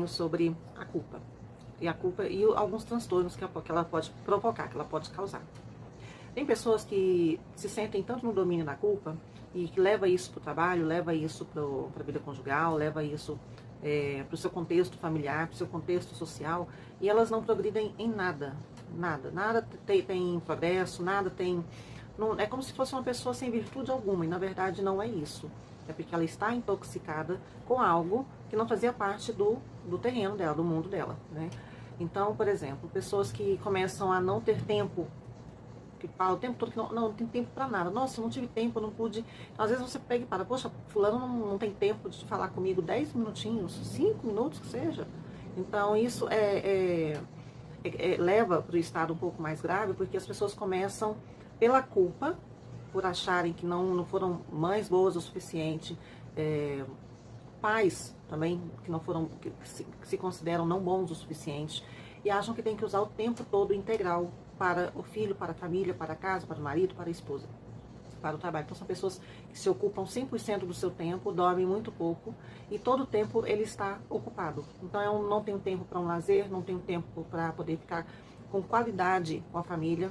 pouquinho sobre a culpa. E a culpa e alguns transtornos que ela pode provocar, que ela pode causar. Tem pessoas que se sentem tanto no domínio da culpa e que leva isso para o trabalho, leva isso para a vida conjugal, leva isso para o seu contexto familiar, para o seu contexto social, e elas não progridem em nada. Nada tem progresso, nada tem... Não, é como se fosse uma pessoa sem virtude alguma, e na verdade não é isso. É porque ela está intoxicada com algo que não fazia parte do terreno dela, do mundo dela, né? Então, por exemplo, pessoas que começam a não ter tempo, que fala o tempo todo que não tem tempo para nada. Nossa, eu não tive tempo, eu não pude. Às vezes você pega e para, poxa, fulano não tem tempo de falar comigo 10 minutinhos, 5 minutos que seja. Então isso leva para o estado um pouco mais grave, porque as pessoas começam pela culpa, por acharem que não foram mães boas o suficiente, pais também que não foram, que se consideram não bons o suficiente, e acham que tem que usar o tempo todo integral para o filho, para a família, para a casa, para o marido, para a esposa, para o trabalho. Então são pessoas que se ocupam 100% do seu tempo, dormem muito pouco e todo o tempo ele está ocupado. Então eu não tenho tempo para um lazer, não tenho tempo para poder ficar com qualidade com a família,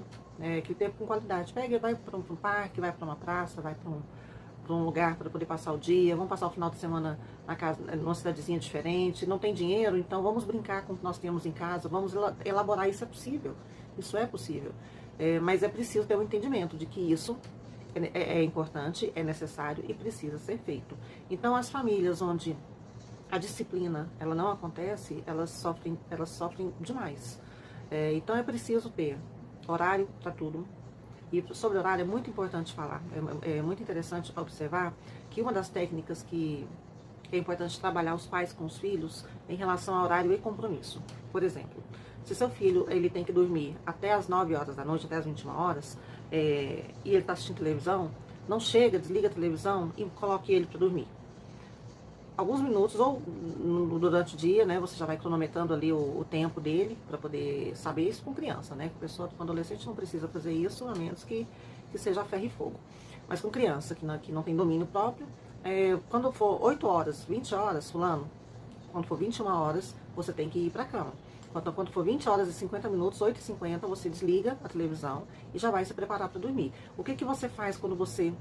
que tempo com qualidade. Pega e vai para um parque, vai para uma praça, vai para um lugar para poder passar o dia, vamos passar o final de semana na casa, numa cidadezinha diferente, não tem dinheiro, então vamos brincar com o que nós temos em casa, vamos elaborar, isso é possível, isso é possível, mas é preciso ter um entendimento de que isso é importante, é necessário e precisa ser feito. Então as famílias onde a disciplina ela não acontece, elas sofrem demais. Então é preciso ter horário para tudo. E sobre horário é muito importante falar, é muito interessante observar que uma das técnicas que é importante trabalhar os pais com os filhos em relação a horário e compromisso. Por exemplo, se seu filho ele tem que dormir até as 9 horas da noite, até as 21 horas, e ele está assistindo televisão, não chega, desliga a televisão e coloque ele para dormir. Alguns minutos, ou durante o dia, né, você já vai cronometrando ali o tempo dele, para poder saber isso com criança, né, com adolescente não precisa fazer isso, a menos que seja a ferro e fogo. Mas com criança, que não tem domínio próprio, quando for 8 horas, 20 horas, fulano, quando for 21 horas, você tem que ir para a cama. Quando for 20 horas e 50 minutos, 8h50, você desliga a televisão e já vai se preparar para dormir. O que você faz quando você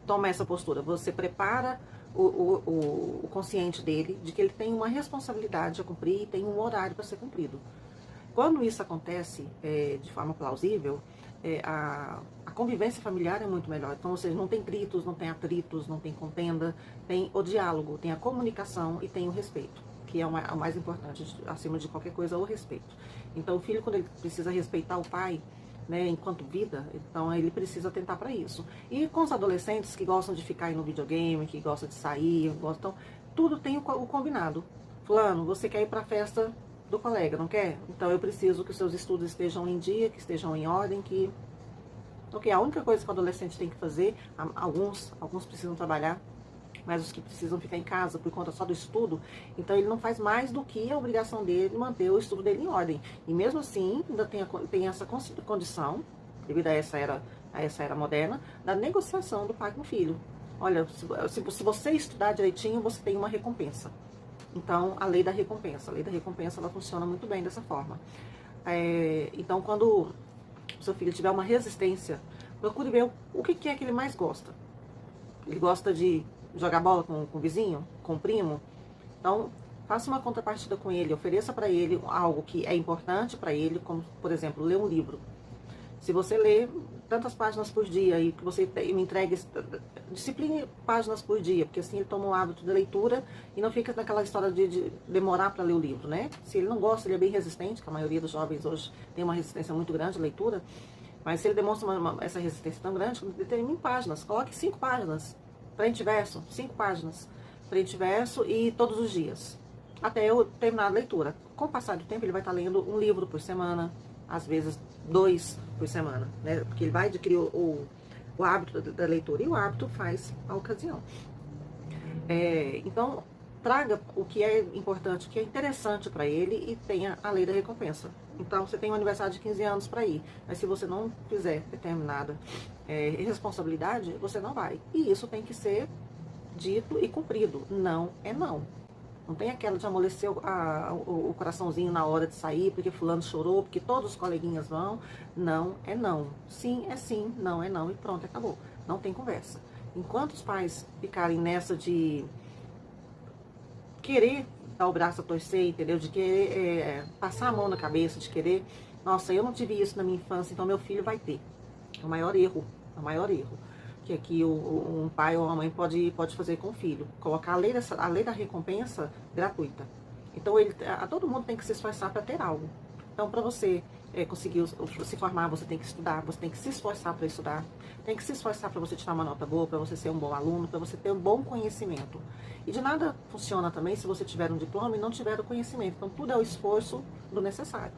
toma essa postura? Você prepara o consciente dele de que ele tem uma responsabilidade a cumprir e tem um horário para ser cumprido. Quando isso acontece de forma plausível, a convivência familiar é muito melhor. Então, ou seja, não tem gritos, não tem atritos, não tem contenda, tem o diálogo, tem a comunicação e tem o respeito, que é o mais importante, acima de qualquer coisa, o respeito. Então, o filho, quando ele precisa respeitar o pai, né, enquanto vida, então ele precisa atentar para isso. E com os adolescentes que gostam de ficar aí no videogame, que gostam de sair, gostam, tudo tem o combinado. Fulano, você quer ir para a festa do colega, não quer? Então eu preciso que os seus estudos estejam em dia, que estejam em ordem, que... Ok, a única coisa que o adolescente tem que fazer, alguns precisam trabalhar, mas os que precisam ficar em casa por conta só do estudo, então ele não faz mais do que a obrigação dele manter o estudo dele em ordem. E mesmo assim, ainda tem essa condição, devido a essa era moderna, da negociação do pai com o filho. Olha, se você estudar direitinho, você tem uma recompensa. Então, a lei da recompensa ela funciona muito bem dessa forma. Então, quando o seu filho tiver uma resistência, procure ver o que é que ele mais gosta. Ele gosta de jogar bola com o vizinho, com o primo? Então, faça uma contrapartida com ele, ofereça para ele algo que é importante para ele, como, por exemplo, ler um livro. Se você lê tantas páginas por dia e que você me entregue, discipline páginas por dia, porque assim ele toma o hábito de leitura e não fica naquela história de demorar para ler o livro, né? Se ele não gosta, ele é bem resistente, que a maioria dos jovens hoje tem uma resistência muito grande à leitura, mas se ele demonstra essa resistência tão grande, determine páginas, coloque 5 páginas, frente e verso, 5 páginas, frente e verso e todos os dias, até eu terminar a leitura. Com o passar do tempo, ele vai estar lendo um livro por semana, às vezes 2 por semana, né? Porque ele vai adquirir o hábito da leitura, e o hábito faz a ocasião. Então, traga o que é importante, o que é interessante para ele e tenha a lei da recompensa. Então, você tem um aniversário de 15 anos para ir, mas se você não fizer determinada responsabilidade, você não vai. E isso tem que ser dito e cumprido. Não é não. Não tem aquela de amolecer o coraçãozinho na hora de sair, porque fulano chorou, porque todos os coleguinhas vão. Não é não. Sim é sim, não é não, e pronto, acabou. Não tem conversa. Enquanto os pais ficarem nessa de querer dar o braço a torcer, entendeu? De querer passar a mão na cabeça, de querer, nossa, eu não tive isso na minha infância, então meu filho vai ter. É o maior erro, é o maior erro que aqui um pai ou uma mãe pode fazer com o filho. Colocar a lei da recompensa gratuita. Então, todo mundo tem que se esforçar para ter algo. Então, para você conseguir se formar, você tem que estudar, você tem que se esforçar para estudar, tem que se esforçar para você tirar uma nota boa, para você ser um bom aluno, para você ter um bom conhecimento. E de nada funciona também se você tiver um diploma e não tiver o conhecimento. Então, tudo é o esforço do necessário.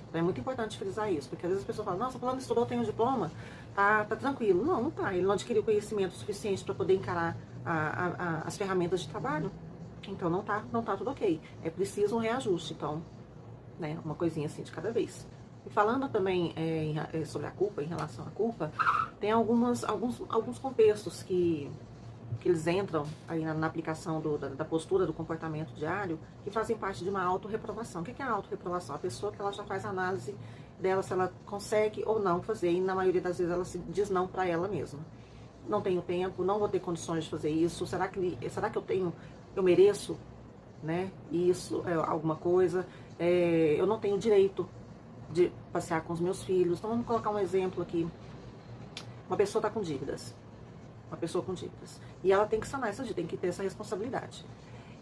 Então, é muito importante frisar isso, porque às vezes as pessoas falam, nossa, fulano estudou, tem um diploma, tá tranquilo. Não, não tá. Ele não adquiriu conhecimento suficiente para poder encarar as ferramentas de trabalho. Então, não tá tudo ok. É preciso um reajuste. Então, né, uma coisinha assim de cada vez. E falando também sobre a culpa, em relação à culpa, tem alguns contextos que eles entram aí na aplicação da postura do comportamento diário, que fazem parte de uma autorreprovação. O que é a autorreprovação? A pessoa que ela já faz análise dela, se ela consegue ou não fazer, e na maioria das vezes ela se diz não para ela mesma. Não tenho tempo, não vou ter condições de fazer isso, será que eu mereço, né, isso, alguma coisa, eu não tenho direito de passear com os meus filhos. Então vamos colocar um exemplo aqui. Uma pessoa está com dívidas. Uma pessoa com dívidas. E ela tem que sanar essa dívida, tem que ter essa responsabilidade.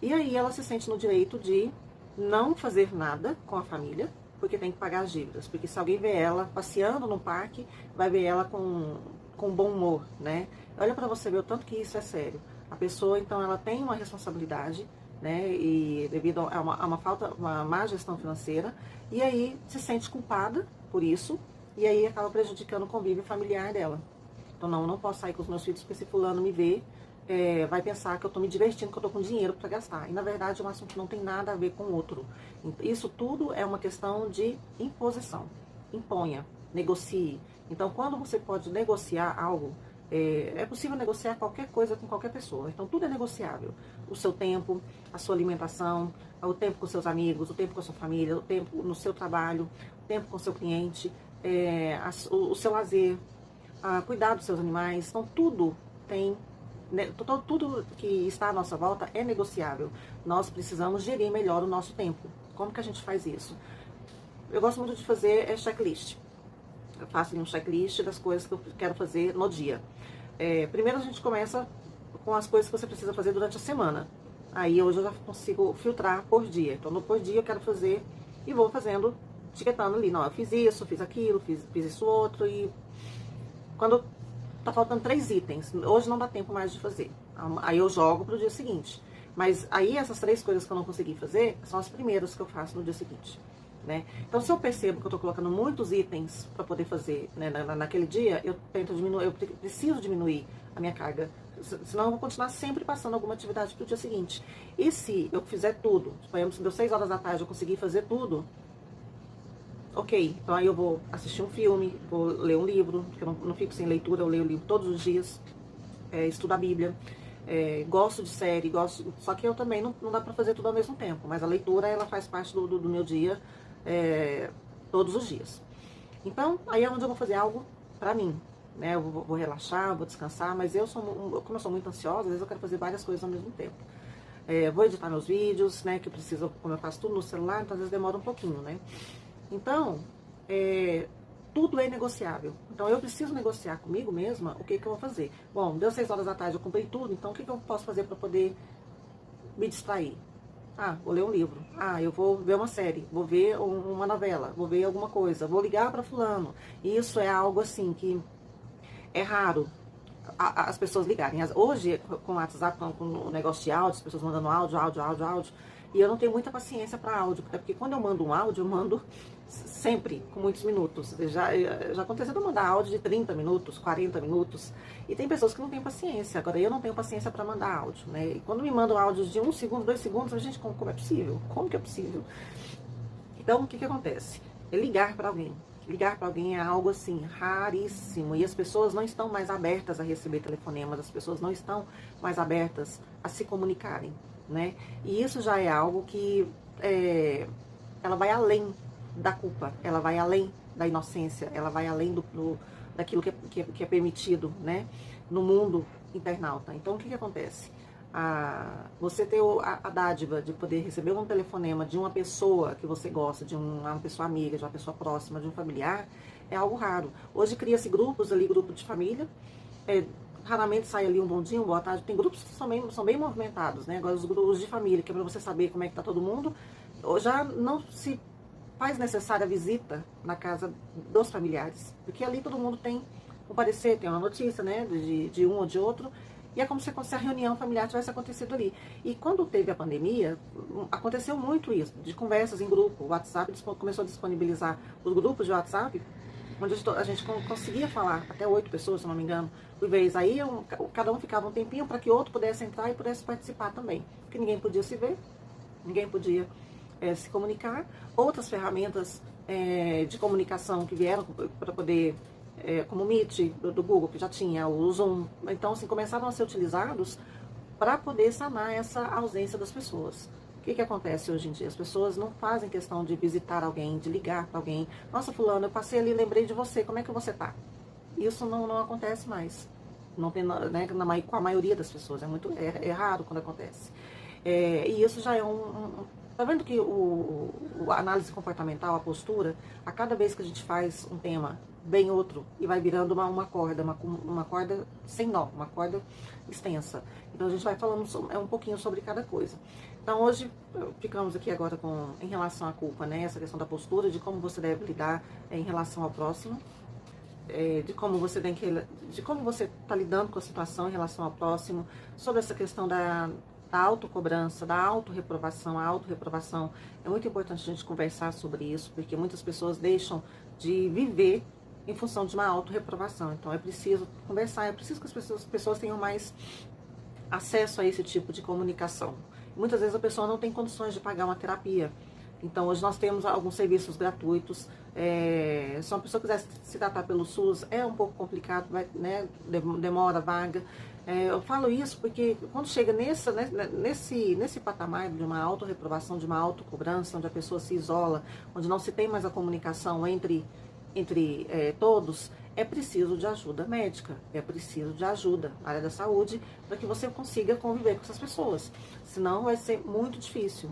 E aí ela se sente no direito de não fazer nada com a família, porque tem que pagar as dívidas. Porque se alguém vê ela passeando no parque, vai ver ela com bom humor, né? Olha para você ver o tanto que isso é sério. A pessoa, então, ela tem uma responsabilidade, né? E devido a uma má gestão financeira, e aí se sente culpada por isso, e aí acaba prejudicando o convívio familiar dela. Então, não posso sair com os meus filhos, porque se fulano me ver, vai pensar que eu estou me divertindo, que eu estou com dinheiro para gastar. E, na verdade, é um assunto que não tem nada a ver com o outro. Isso tudo é uma questão de imposição. Imponha, negocie. Então, quando você pode negociar algo, é possível negociar qualquer coisa com qualquer pessoa. Então, tudo é negociável. O seu tempo, a sua alimentação, o tempo com seus amigos, o tempo com a sua família, o tempo no seu trabalho, o tempo com o seu cliente, o seu lazer, cuidar dos seus animais. Então, tudo tem, né, tudo que está à nossa volta é negociável. Nós precisamos gerir melhor o nosso tempo. Como que a gente faz isso? Eu gosto muito de fazer checklist. Eu faço um checklist das coisas que eu quero fazer no dia. Primeiro a gente começa com as coisas que você precisa fazer durante a semana. Aí hoje eu já consigo filtrar por dia. Então, por dia eu quero fazer e vou fazendo, etiquetando ali. Não, eu fiz isso, fiz aquilo, fiz isso outro. E quando tá faltando 3 itens, hoje não dá tempo mais de fazer. Aí eu jogo pro dia seguinte. Mas aí essas 3 coisas que eu não consegui fazer são as primeiras que eu faço no dia seguinte. Né? Então, se eu percebo que eu estou colocando muitos itens para poder fazer, né, naquele dia, eu tento diminuir, eu preciso diminuir a minha carga, senão eu vou continuar sempre passando alguma atividade para o dia seguinte. E se eu fizer tudo, por exemplo, se deu 6 horas da tarde eu conseguir fazer tudo, ok, então aí eu vou assistir um filme, vou ler um livro, porque eu não fico sem leitura, eu leio o livro todos os dias, estudo a Bíblia. Gosto de série, só que eu também não dá para fazer tudo ao mesmo tempo, mas a leitura ela faz parte do meu dia, todos os dias. Então, aí é onde eu vou fazer algo pra mim, né? Eu vou relaxar, vou descansar, mas como eu sou muito ansiosa, às vezes eu quero fazer várias coisas ao mesmo tempo. Vou editar meus vídeos, né? Que eu preciso, como eu faço tudo no celular, então às vezes demora um pouquinho, né? Então, tudo é negociável. Então, eu preciso negociar comigo mesma o que eu vou fazer. Bom, deu 6 horas da tarde, eu cumpri tudo, então o que eu posso fazer para poder me distrair? Vou ler um livro. Eu vou ver uma série, vou ver uma novela, vou ver alguma coisa, vou ligar para fulano. Isso é algo assim que é raro as pessoas ligarem. Hoje, com o WhatsApp, com o negócio de áudio, as pessoas mandando áudio, e eu não tenho muita paciência para áudio, até porque quando eu mando um áudio, eu mando sempre com muitos minutos. Já aconteceu de eu mandar áudio de 30 minutos, 40 minutos, e tem pessoas que não têm paciência. Agora, eu não tenho paciência para mandar áudio, né? E quando me mandam áudios de 1 segundo, 2 segundos, a gente, como é possível? Como que é possível? Então, o que acontece? É ligar para alguém. Ligar para alguém é algo assim, raríssimo. E as pessoas não estão mais abertas a receber telefonemas, as pessoas não estão mais abertas a se comunicarem. né? E isso já é algo que ela vai além da culpa, ela vai além da inocência, ela vai além daquilo que é permitido, né, no mundo internauta. Então, o que acontece? Você ter a dádiva de poder receber um telefonema de uma pessoa que você gosta, de uma pessoa amiga, de uma pessoa próxima, de um familiar, é algo raro. Hoje cria-se grupos ali, grupo de família, raramente sai ali um bom dia, um boa tarde. Tem grupos que são bem movimentados, né? Agora os grupos de família, que é para você saber como é que tá todo mundo, já não se faz necessária a visita na casa dos familiares, porque ali todo mundo tem um parecer, tem uma notícia, né, de um ou de outro, e é como se a reunião familiar tivesse acontecido ali. E quando teve a pandemia, aconteceu muito isso, de conversas em grupo. O WhatsApp começou a disponibilizar os grupos de WhatsApp, onde a gente conseguia falar, até 8 pessoas, se não me engano, por vez. Aí cada um ficava um tempinho para que outro pudesse entrar e pudesse participar também, porque ninguém podia se ver, ninguém podia se comunicar. Outras ferramentas de comunicação que vieram para poder, como o Meet do Google, que já tinha, o Zoom. Então, assim, começaram a ser utilizados para poder sanar essa ausência das pessoas. O que acontece hoje em dia? As pessoas não fazem questão de visitar alguém, de ligar para alguém. Nossa, fulano, eu passei ali, lembrei de você, como é que você tá? Isso não acontece mais. Não tem, né, com a maioria das pessoas. É raro quando acontece. E isso já é tá vendo que a análise comportamental, a postura, a cada vez que a gente faz um tema, vem outro e vai virando uma corda sem nó, uma corda extensa. Então a gente vai falando um pouquinho sobre cada coisa. Então hoje ficamos aqui agora em relação à culpa, né? Essa questão da postura, de como você deve lidar em relação ao próximo, de como você está lidando com a situação em relação ao próximo, sobre essa questão da autocobrança, da autorreprovação. A autorreprovação é muito importante a gente conversar sobre isso, porque muitas pessoas deixam de viver em função de uma autorreprovação. Então é preciso conversar, é preciso que as pessoas tenham mais acesso a esse tipo de comunicação. Muitas vezes a pessoa não tem condições de pagar uma terapia. Então hoje nós temos alguns serviços gratuitos. Se uma pessoa quiser se tratar pelo SUS, é um pouco complicado, né? Demora vaga. Eu falo isso porque quando chega nesse patamar de uma autorreprovação, de uma autocobrança, onde a pessoa se isola, onde não se tem mais a comunicação entre todos, é preciso de ajuda médica, é preciso de ajuda na área da saúde para que você consiga conviver com essas pessoas. Senão vai ser muito difícil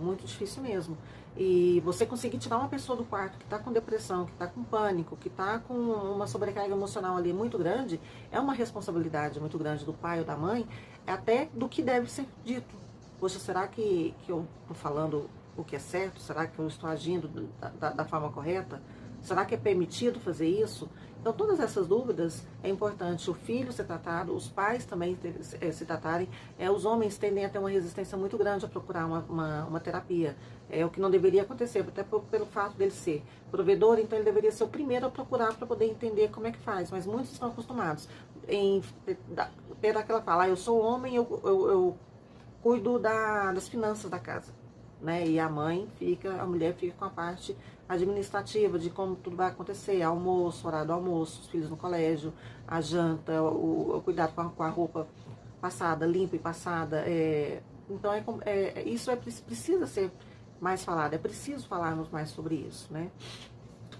mesmo. E você conseguir tirar uma pessoa do quarto que está com depressão, que está com pânico, que está com uma sobrecarga emocional ali muito grande, é uma responsabilidade muito grande do pai ou da mãe, até do que deve ser dito. Poxa, será que eu estou falando o que é certo? Será que eu estou agindo da forma correta? Será que é permitido fazer isso? Então, todas essas dúvidas é importante o filho ser tratado, os pais também se tratarem. Os homens tendem a ter uma resistência muito grande a procurar uma terapia. É o que não deveria acontecer, até pelo fato dele ser provedor, então ele deveria ser o primeiro a procurar para poder entender como é que faz. Mas muitos estão acostumados em ter aquela fala, eu sou homem, eu cuido das finanças da casa, né? E a mulher fica com a parte administrativa de como tudo vai acontecer, almoço, horário do almoço, os filhos no colégio, a janta, o cuidado com a roupa passada, limpa e passada. Então isso precisa ser mais falado, é preciso falarmos mais sobre isso, né?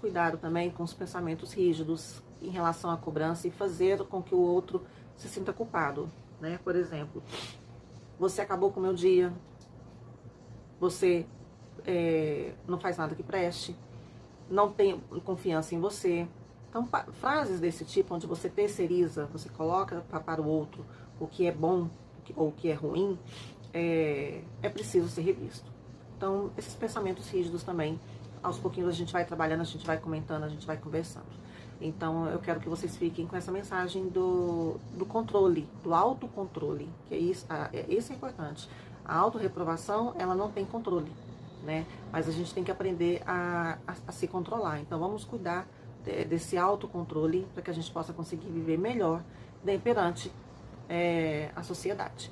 Cuidado também com os pensamentos rígidos em relação à cobrança e fazer com que o outro se sinta culpado, né? Por exemplo, você acabou com o meu dia, você não faz nada que preste, não tem confiança em você. Então, frases desse tipo, onde você terceiriza, você coloca para o outro o que é bom ou o que é ruim, é preciso ser revisto. Então, esses pensamentos rígidos também, aos pouquinhos a gente vai trabalhando, a gente vai comentando, a gente vai conversando. Então, eu quero que vocês fiquem com essa mensagem do controle, do autocontrole, que isso é importante. A autorreprovação, ela não tem controle, né? Mas a gente tem que aprender a se controlar. Então, vamos cuidar desse autocontrole para que a gente possa conseguir viver melhor perante a sociedade.